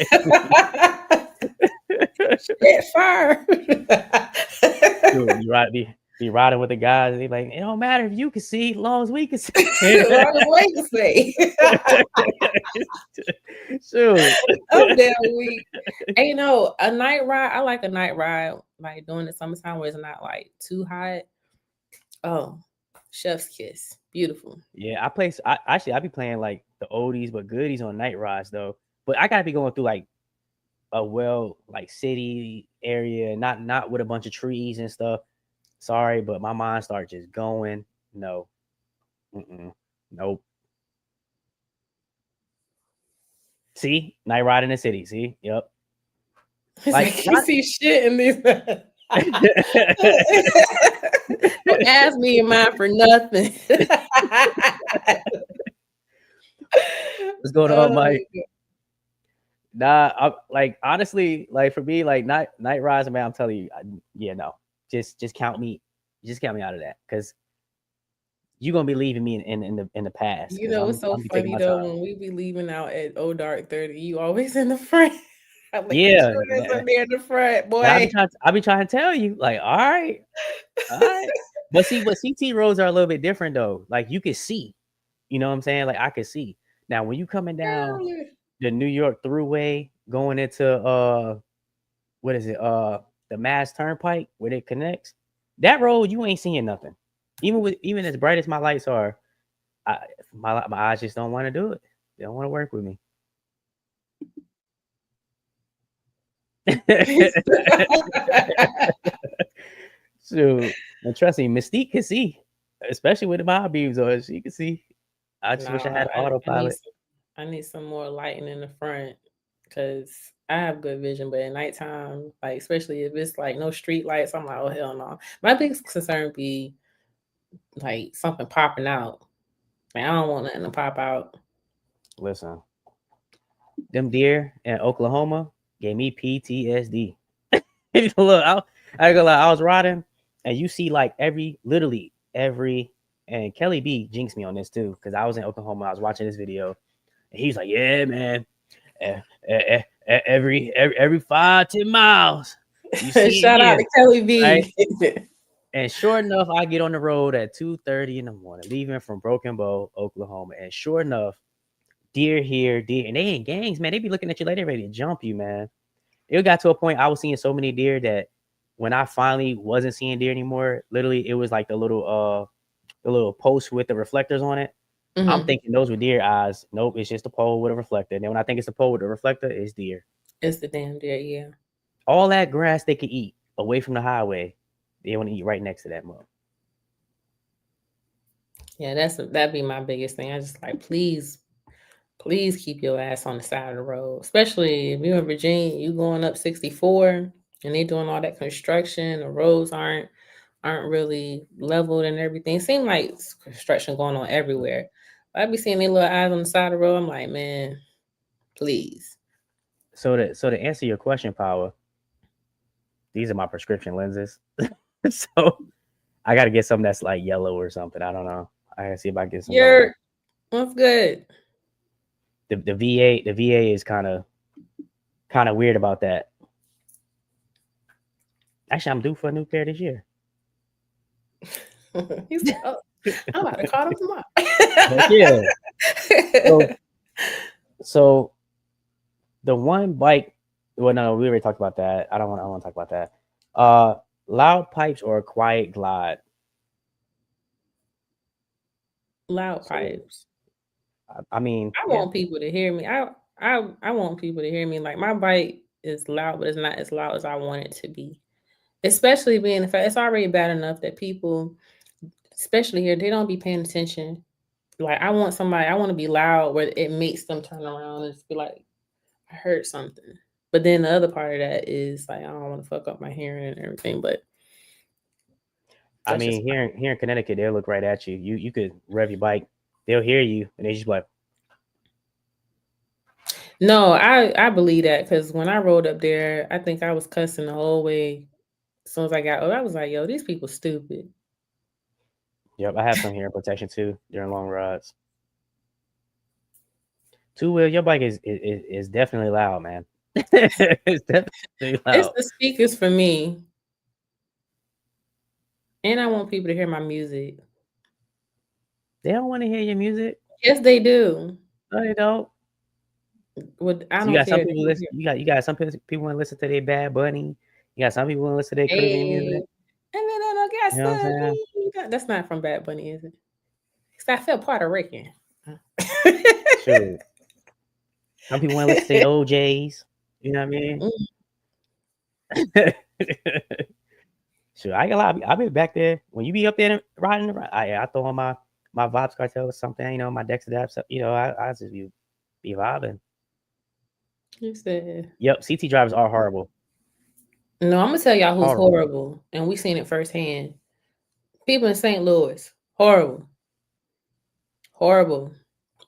Shit fire. Dude, be riding with the guys, and they like, it don't matter if you can see, as long as we can see. Long as way to say. Shoot. I'm damn weak. And you know, a night ride, I like a night ride, like during the summertime where it's not like too hot. Oh, chef's kiss. Beautiful. Yeah, I be playing like the oldies but goodies on night rides though. But I gotta be going through like a like city area, not with a bunch of trees and stuff. Sorry, but my mind starts just going. No, nope. See, night ride in the city. See, yep. It's Like like you not. see shit in these. Don't ask me in mine for nothing. What's going on, Oh, Mike? Nah, like honestly, like for me, like night rides, man. I'm telling you, yeah, no, just count me, out of that because you're gonna be leaving me in the past you because know, it's so I'm be taking funny my though time. when we be leaving out at Oh Dark 30, you always in the front. I'm like, get Yeah, your ass up there in the front, and boy. I be trying to tell you, like, all right, but CT roads are a little bit different though. Like you can see, you know what I'm saying? Like I can see now when you coming down Girl. the New York Thruway going into what is it? The Mass Turnpike where it connects. That road you ain't seeing nothing. Even as bright as my lights are, I my eyes just don't want to do it. They don't want to work with me. So, and trust me, Mystique can see, especially with the mild beams on. She can see. I just No, wish I had I need autopilot. I need some more lighting in the front because I have good vision, but at nighttime, like especially if it's like no street lights, I'm like, oh hell no. My biggest concern be like something popping out. Like I don't want nothing to pop out. Listen, them deer in Oklahoma gave me PTSD. Look, I ain't gonna lie, I was riding, and you see like literally every, and Kelly B jinxed me on this too, because I was in Oklahoma, I was watching this video, and he's like, "Yeah, man, eh, every 5-10 miles, you see it Shout out here, to Kelly right?" B. And sure enough, I get on the road at 2:30 in the morning, leaving from Broken Bow, Oklahoma, and sure enough, deer here, deer, and they in gangs, man. They be looking at you like they ready to jump you, man. It got to a point I was seeing so many deer that when I finally wasn't seeing deer anymore, literally it was like the little post with the reflectors on it. I'm Mhm. thinking those were deer eyes. Nope, it's just a pole with a reflector. And then when I think it's a pole with a reflector, it's deer. It's the damn deer, yeah. All that grass they could eat away from the highway, they want to eat right next to that mug. Yeah, that'd be my biggest thing. I just like please keep your ass on the side of the road. Especially if you're in Virginia, you going up 64 and they doing all that construction, the roads aren't really leveled and everything. It seems like construction going on everywhere. I be seeing their little eyes on the side of the road. I'm like, man, please. So to answer your question, Power, these are my prescription lenses. So I got to get something that's like yellow or something. I don't know. I gotta see if I can get some yellow You're ones. that's good. The VA is kind of weird about that. Actually, I'm due for a new pair this year. He said, oh, I'm about to call them tomorrow. Heck yeah. So so the one bike. Well, no, we already talked about that. I don't want. I want to talk about that. Uh, Loud pipes or a quiet glide. Loud So pipes. I mean, I yeah, want people to hear me. I want people to hear me. Like my bite is loud, but it's not as loud as I want it to be. Especially being the fact it's already bad enough that people, especially here, they don't be paying attention. Like I want to be loud where it makes them turn around and just be like, I heard something. But then the other part of that is like I don't want to fuck up my hearing and everything. But I that's just mean, here in Connecticut, they'll look right at you. You could rev your bike, they'll hear you, and they just be like, no. I believe that because when I rode up there, I think I was cussing the whole way. As soon as I got, I was like, yo, these people stupid. "Yep, I have some hearing protection too during long rides." Two wheel, your bike is definitely loud, man. It's definitely loud. It's the speakers for me, and I want people to hear my music. They don't want to hear your music. Yes, they do. No, they don't. What I So you don't got some care. people listen. You got some people want to listen to their Bad Bunny. You got some people want to listen to their Caribbean Hey, music. and then I don't get You know what I'm saying? That's not from Bad Bunny, is it? 'Cause I feel Puerto Rican. Sure. Some people want to listen to their OJ's. You know what I mean? Mm, Sure. I ain't gonna lie. I be back there when you be up there riding. I throw on my Vibes Cartel or something. You know, my Dexter Dab. You know, I just be vibing. you said Yep. CT drivers are horrible. no. I'm gonna tell y'all who's Horrible. horrible, and we seen it firsthand. People in St. Louis, horrible, horrible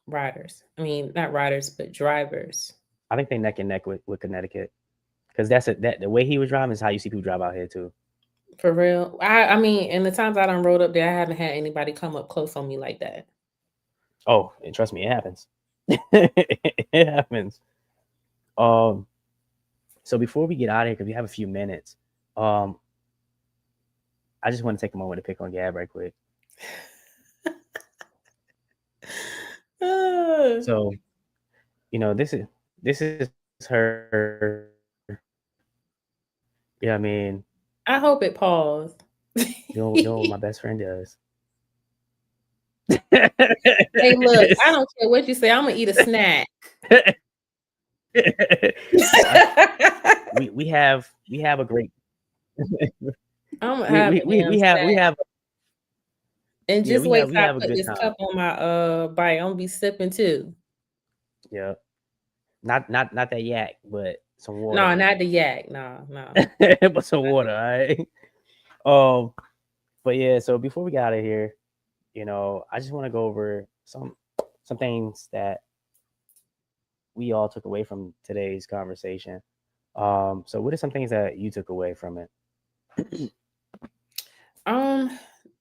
riders. I mean, not riders, but drivers. I think they neck and neck with Connecticut because that the way he was driving is how you see people drive out here too. For real. I mean, in the times I done rode up there, I haven't had anybody come up close on me like that. Oh, and trust me, it happens. It happens. Um. So before we get out of here, because we have a few minutes, um, I just want to take a moment to pick on Gab right quick. Uh, So this is her. Yeah, I mean, I hope it paused. you know what my best friend does. Hey, look, I don't care what you say, Imma eat a snack. I, we have a great Imma have a damn we snack. have And yeah, just wait we till I have a put good this time. cup on my, bite, Imma be sipping too. Yeah, not that yak, but some No, water. not the yak, no, no. But some water, all right. Um, but yeah, so before we get out of here, I just want to go over some things that we all took away from today's conversation. So what are some things that you took away from it? Um,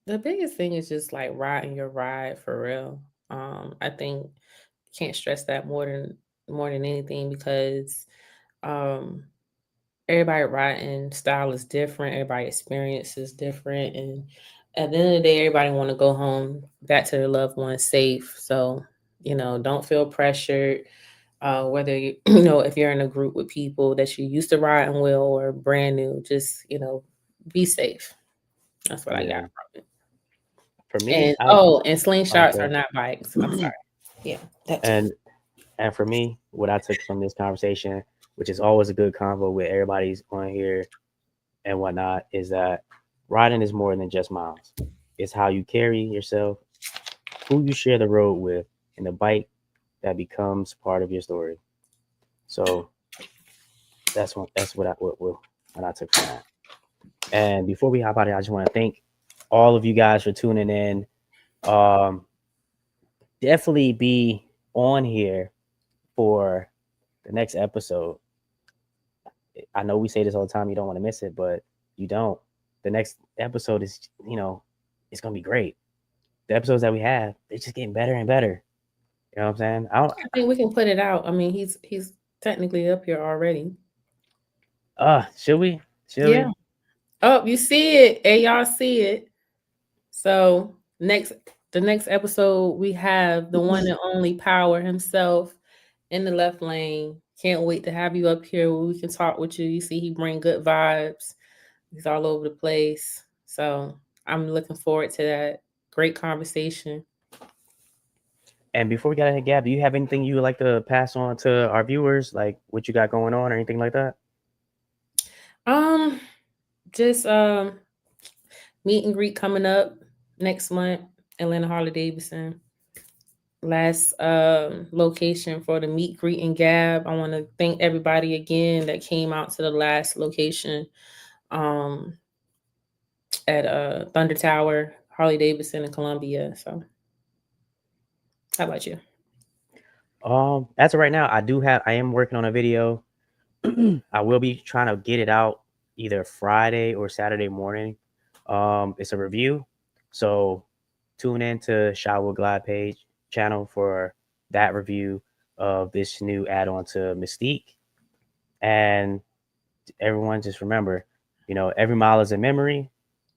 the biggest thing is just, like, riding your ride for real. I think can't stress that more than anything because, um everybody writing style is different, everybody experience is different, and at the end of the day, everybody want to go home back to their loved ones safe. So, don't feel pressured. Whether you, if you're in a group with people that you used to riding with or brand new, just be safe. That's what I got Yeah, from it. for me, And and oh, slingshots are good. not bikes. I'm sorry. Yeah, that too. and and for me, what I took from this conversation, which is always a good convo with everybody's on here and whatnot, is that riding is more than just miles. It's how you carry yourself, who you share the road with, and the bike that becomes part of your story. So that's what I took from that. And before we hop out of here, I just want to thank all of you guys for tuning in. Um, Definitely be on here for the next episode. I know we say this all the time, you don't want to miss it, but you don't. The next episode is, it's gonna be great. The episodes that we have, they're just getting better and better. You know what I'm saying? I don't. I think we can put it out. I mean, he's technically up here already. Should we? Should Yeah. we? Oh, you see it, and y'all see it. So the next episode, we have the one and only Power himself in the left lane. Can't wait to have you up here where we can talk with you. You see, he bring good vibes. He's all over the place. So I'm looking forward to that great conversation. And before we get ahead, Gab, do you have anything you would like to pass on to our viewers, like what you got going on or anything like that? Um, just meet and greet coming up next month, Atlanta Harley Davidson. Last location for the meet greet and gab. I want to thank everybody again that came out to the last location um at Thunder Tower, Harley Davidson in Columbia. So how about you? As of right now, I am working on a video. I will be trying to get it out either Friday or Saturday morning. It's a review, so tune in to Shotwood Glide page channel for that review of this new add-on to Mystique. And everyone, just remember, every mile is a memory,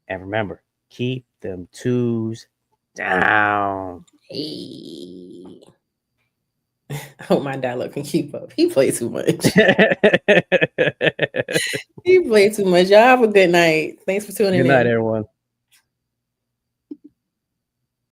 and remember, keep them twos down. Hey. I hope my dialogue can keep up. He plays too much. Good He plays too much. Y'all have a good night. Thanks for tuning night, in. everyone.